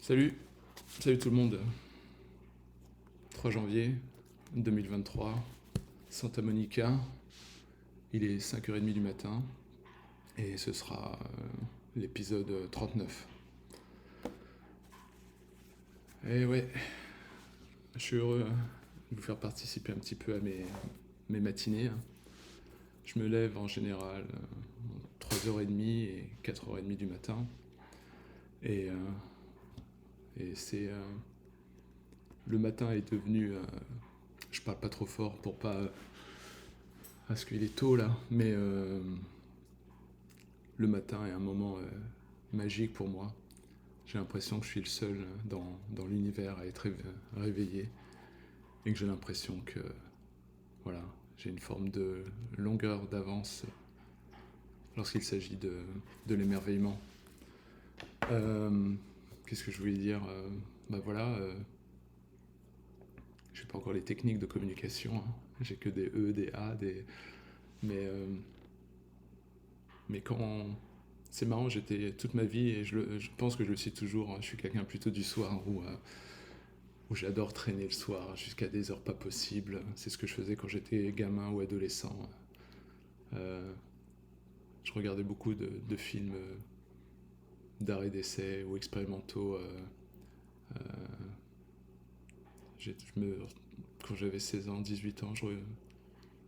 Salut, salut tout le monde. 3 janvier 2023, Santa Monica, il est 5h30 du matin et ce sera l'épisode 39. Et ouais, je suis heureux de vous faire participer un petit peu à mes matinées. Je me lève en général 3h30 et 4h30 du matin et, c'est le matin est devenu je parle pas trop fort pour pas parce qu'il est tôt là, mais le matin est un moment magique pour moi. J'ai l'impression que je suis le seul dans l'univers à être réveillé et que j'ai l'impression que voilà, j'ai une forme de longueur d'avance lorsqu'il s'agit de l'émerveillement. Qu'est-ce que je voulais dire Bah voilà, je sais pas encore les techniques de communication. J'ai que des E, des A, mais mais quand c'est marrant, j'étais toute ma vie et je pense que je le suis toujours. Je suis quelqu'un plutôt du soir où j'adore traîner le soir jusqu'à des heures pas possibles. C'est ce que je faisais quand j'étais gamin ou adolescent. Euh, je regardais beaucoup de films d'art et d'essai ou expérimentaux. Euh, j'ai- je me, Quand j'avais 16 ans, 18 ans,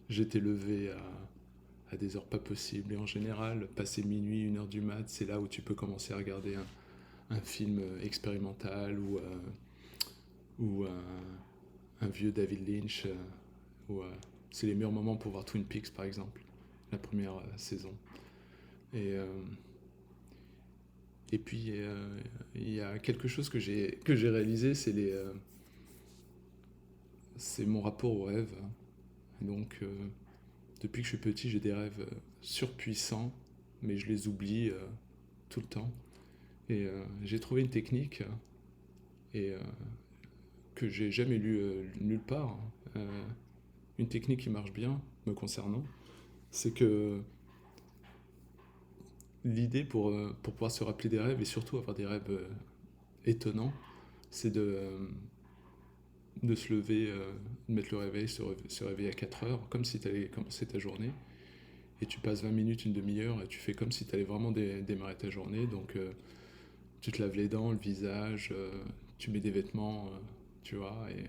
j'étais levé à des heures pas possibles. Et en général, passer minuit, 1h du mat, c'est là où tu peux commencer à regarder un film expérimental ou un vieux David Lynch. C'est les meilleurs moments pour voir Twin Peaks, par exemple, la première saison. Et, euh, et puis, il y a quelque chose que j'ai réalisé, c'est mon rapport au rêve. Donc, depuis que je suis petit, j'ai des rêves surpuissants, mais je les oublie tout le temps. Et j'ai trouvé une technique et que j'ai jamais lue nulle part. Euh, une technique qui marche bien me concernant, c'est que l'idée pour pouvoir se rappeler des rêves et surtout avoir des rêves étonnants, c'est de se lever, de mettre le réveil, se réveiller à 4 heures, comme si tu allais commencer ta journée. Et tu passes 20 minutes, une demi-heure, et tu fais comme si tu allais vraiment démarrer ta journée. Donc tu te laves les dents, le visage, tu mets des vêtements, tu vois, et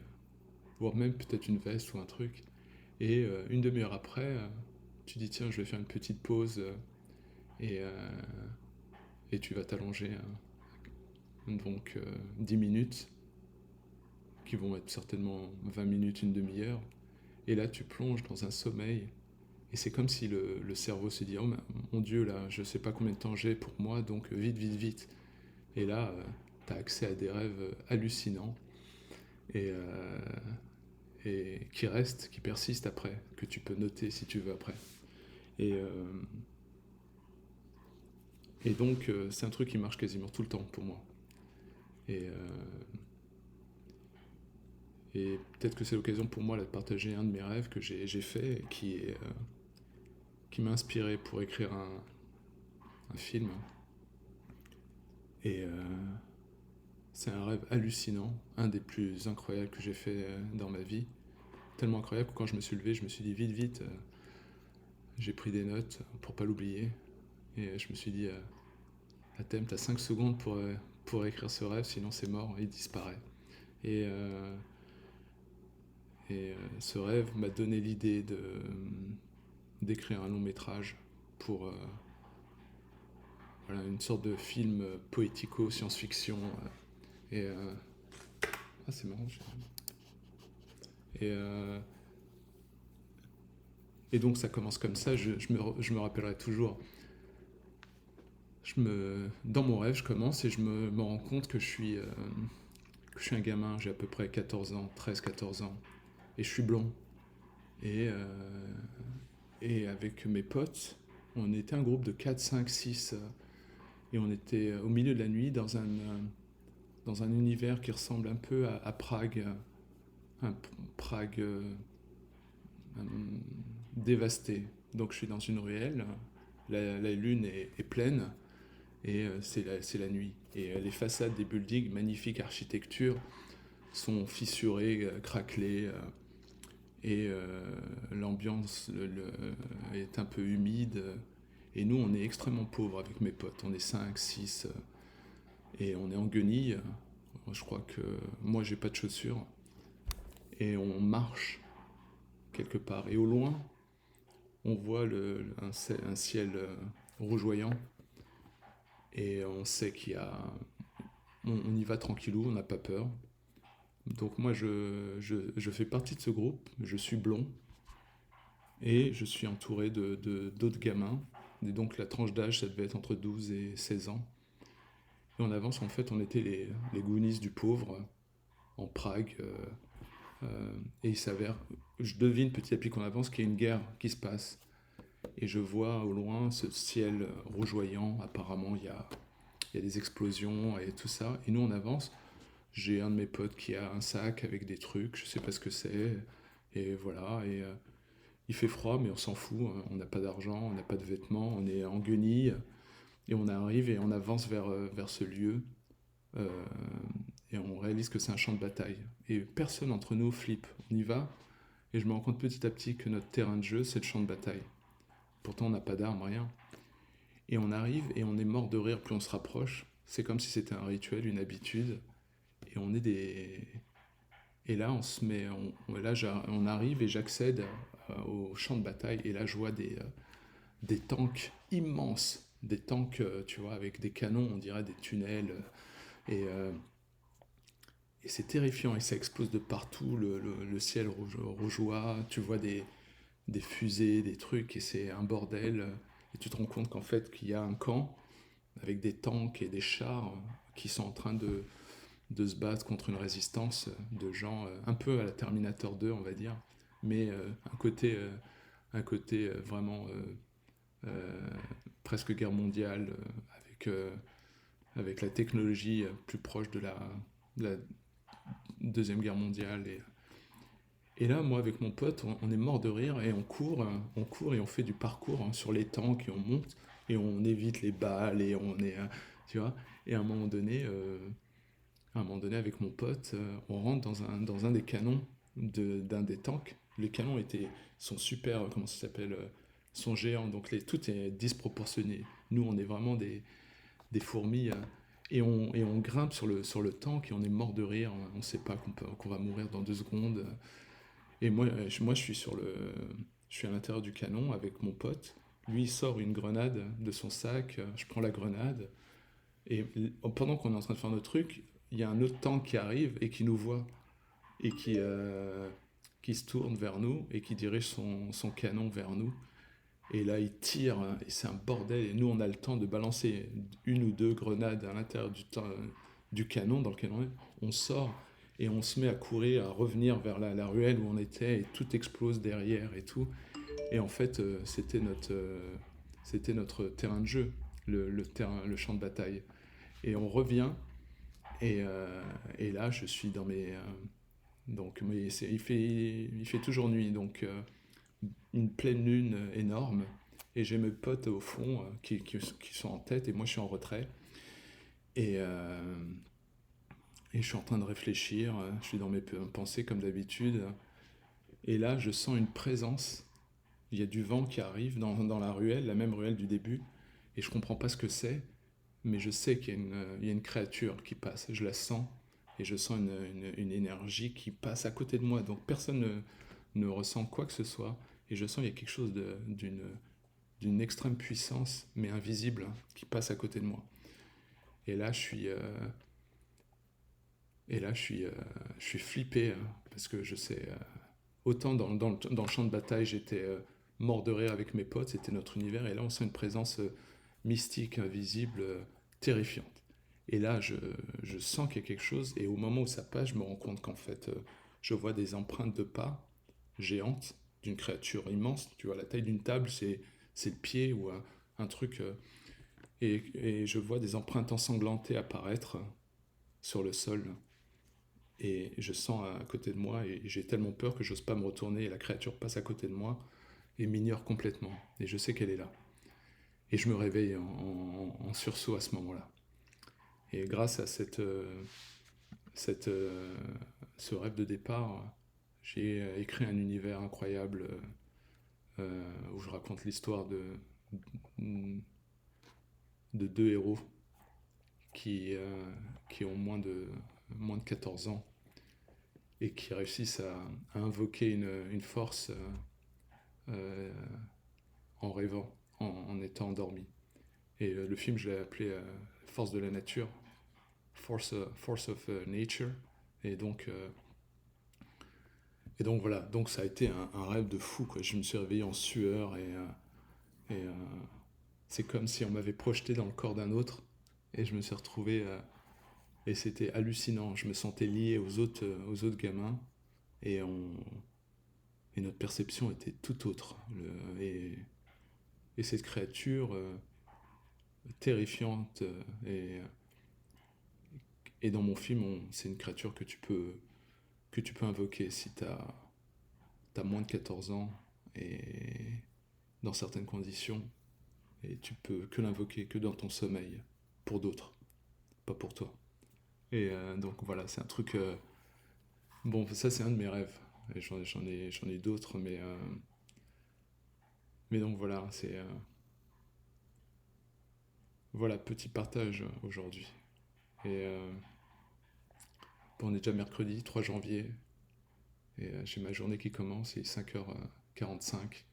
voire même peut-être une veste ou un truc. Et une demi-heure après, tu dis tiens, je vais faire une petite pause et, euh, et tu vas t'allonger. Donc 10 minutes, qui vont être certainement 20 minutes, une demi-heure. Et là, tu plonges dans un sommeil. Et c'est comme si le cerveau se dit oh mon Dieu, là, je sais pas combien de temps j'ai pour moi, donc vite, vite, vite. Et là, tu as accès à des rêves hallucinants et, qui restent, qui persistent après, que tu peux noter si tu veux après. Et, euh, et donc, c'est un truc qui marche quasiment tout le temps pour moi. Et, et peut-être que c'est l'occasion pour moi là, de partager un de mes rêves que j'ai fait et qui m'a inspiré pour écrire un film. Et c'est un rêve hallucinant, un des plus incroyables que j'ai fait dans ma vie. Tellement incroyable que quand je me suis levé, je me suis dit vite, vite, j'ai pris des notes pour pas l'oublier. Et je me suis dit, Athème, t'as 5 secondes pour écrire ce rêve, sinon c'est mort, il disparaît. Et, euh, ce rêve m'a donné l'idée d'écrire un long métrage pour voilà, une sorte de film poético, science-fiction. Et ah, c'est marrant. Et, euh, et donc ça commence comme ça, je me rappellerai toujours. Dans mon rêve, je commence et je me rends compte que je suis un gamin, j'ai à peu près 14 ans, 13-14 ans, et je suis blond. Et, et avec mes potes, on était un groupe de 4 5 6 et on était au milieu de la nuit dans un univers qui ressemble un peu à Prague, un Prague euh, dévasté. Donc je suis dans une ruelle, la lune est pleine, et c'est la nuit. Et les façades des buildings, magnifique architecture, sont fissurées, craquelées, et l'ambiance est un peu humide. Et nous, on est extrêmement pauvres avec mes potes. On est 5, 6, et on est en guenilles. Je crois que moi, j'ai pas de chaussures. Et on marche quelque part. Et au loin, on voit un ciel rougeoyant. Et on sait qu'il y a. On y va tranquillou, on n'a pas peur. Donc moi, je fais partie de ce groupe. Je suis blond. Et je suis entouré d'autres gamins. Et donc la tranche d'âge, ça devait être entre 12 et 16 ans. Et on avance, en fait, on était les Goonies du pauvre, en Prague. Et il s'avère, je devine petit à petit qu'on avance, qu'il y a une guerre qui se passe. Et je vois au loin ce ciel rougeoyant. Apparemment, il y a des explosions et tout ça. Et nous, on avance. J'ai un de mes potes qui a un sac avec des trucs, je sais pas ce que c'est. Et voilà. Et il fait froid, mais on s'en fout. On n'a pas d'argent, on n'a pas de vêtements, on est en guenilles. Et on arrive et on avance vers ce lieu. euh, et on réalise que c'est un champ de bataille. Et personne entre nous flippe. On y va. Et je me rends compte petit à petit que notre terrain de jeu, c'est le champ de bataille. Pourtant, on n'a pas d'armes, rien. Et on arrive et on est mort de rire plus on se rapproche. C'est comme si c'était un rituel, une habitude. Et on est des. Et là, on se met. On arrive et j'accède au champ de bataille. Et là, je vois des tanks immenses. Des tanks, tu vois, avec des canons, on dirait des tunnels. Et, euh, et c'est terrifiant. Et ça explose de partout. Le ciel rougeoie. Tu vois des fusées, des trucs. Et c'est un bordel. Et tu te rends compte qu'en fait, qu'il y a un camp avec des tanks et des chars qui sont en train de se battre contre une résistance de gens un peu à la Terminator 2, on va dire, mais un côté vraiment euh, presque guerre mondiale, avec la technologie plus proche de la Deuxième Guerre mondiale. Et là, moi, avec mon pote, on est mort de rire et on court et on fait du parcours sur les tanks et on monte et on évite les balles et on est, tu vois. Et à un moment donné, avec mon pote, on rentre dans un des canons d'un des tanks. Les canons sont super, comment ça s'appelle, sont géants, donc tout est disproportionné. Nous, on est vraiment des fourmis, et on grimpe sur le tank et on est mort de rire. On ne sait pas qu'on va mourir dans 2 secondes. Et moi je suis à l'intérieur du canon avec mon pote. Lui, il sort une grenade de son sac. Je prends la grenade. Et pendant qu'on est en train de faire notre truc, il y a un autre tank qui arrive et qui nous voit et qui se tourne vers nous et qui dirige son canon vers nous. Et là, il tire et c'est un bordel. Et nous, on a le temps de balancer 1 ou 2 grenades à l'intérieur du canon dans lequel on est. On sort et on se met à courir, à revenir vers la ruelle où on était et tout explose derrière et tout. Et en fait, c'était notre terrain de jeu, le champ de bataille. Et on revient et là, je suis dans mes. Donc, mais il fait toujours nuit, donc une pleine lune énorme. Et j'ai mes potes au fond qui sont en tête et moi je suis en retrait. Et, euh, et je suis en train de réfléchir, je suis dans mes pensées comme d'habitude. Et là, je sens une présence. Il y a du vent qui arrive dans la ruelle, la même ruelle du début. Et je comprends pas ce que c'est, mais je sais il y a une créature qui passe. Je la sens et je sens une énergie qui passe à côté de moi. Donc personne ne ressent quoi que ce soit. Et je sens qu'il y a quelque chose d'une extrême puissance, mais invisible, qui passe à côté de moi. Et là, je suis, je suis flippé parce que je sais, autant dans le champ de bataille, j'étais mort de rire avec mes potes, c'était notre univers, et là, on sent une présence mystique, invisible, terrifiante. Et là, je sens qu'il y a quelque chose, et au moment où ça passe, je me rends compte qu'en fait, je vois des empreintes de pas géantes d'une créature immense. Tu vois, la taille d'une table, c'est le pied ou un truc. Et je vois des empreintes ensanglantées apparaître sur le sol. Et je sens à côté de moi, et j'ai tellement peur que j'ose pas me retourner, et la créature passe à côté de moi et m'ignore complètement. Et je sais qu'elle est là. et je me réveille en sursaut à ce moment-là. Et grâce à cette, ce rêve de départ, j'ai écrit un univers incroyable où je raconte l'histoire de deux héros qui, qui ont moins de 14 ans et qui réussissent à invoquer une force euh, en rêvant, en étant endormis. Et le film, je l'ai appelé Force de la nature, Force of Nature. Et donc, euh, et donc voilà, donc ça a été un rêve de fou, quoi. Je me suis réveillé en sueur et c'est comme si on m'avait projeté dans le corps d'un autre et je me suis retrouvé et c'était hallucinant. Je me sentais lié aux autres gamins et, on, et notre perception était tout autre. Et cette créature terrifiante et dans mon film, c'est une créature que tu peux invoquer si tu as moins de 14 ans et dans certaines conditions et tu peux que l'invoquer que dans ton sommeil pour d'autres, pas pour toi. Et donc voilà, c'est un truc. Bon, ça c'est un de mes rêves. Et j'en ai d'autres, mais donc voilà, c'est voilà petit partage aujourd'hui. Et bon, on est déjà mercredi 3 janvier et j'ai ma journée qui commence, il est 5h45.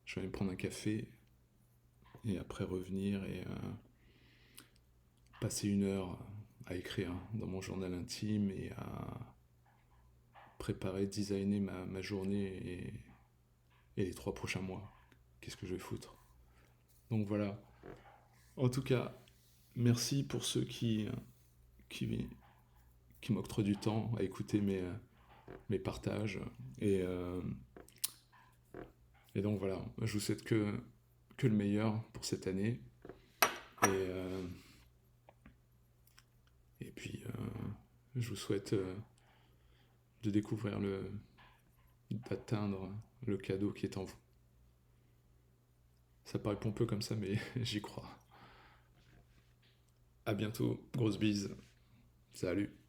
Je vais aller me prendre un café et après revenir et passer une heure à écrire dans mon journal intime et à préparer, designer ma journée et les 3 prochains mois. Qu'est-ce que je vais foutre? Donc voilà. En tout cas, merci pour ceux qui, qui m'octroient du temps à écouter mes partages. Et, euh, et donc voilà, je vous souhaite que le meilleur pour cette année. Et, et puis, je vous souhaite de découvrir d'atteindre le cadeau qui est en vous. Ça paraît pompeux comme ça, mais j'y crois. À bientôt, grosse bise. Salut.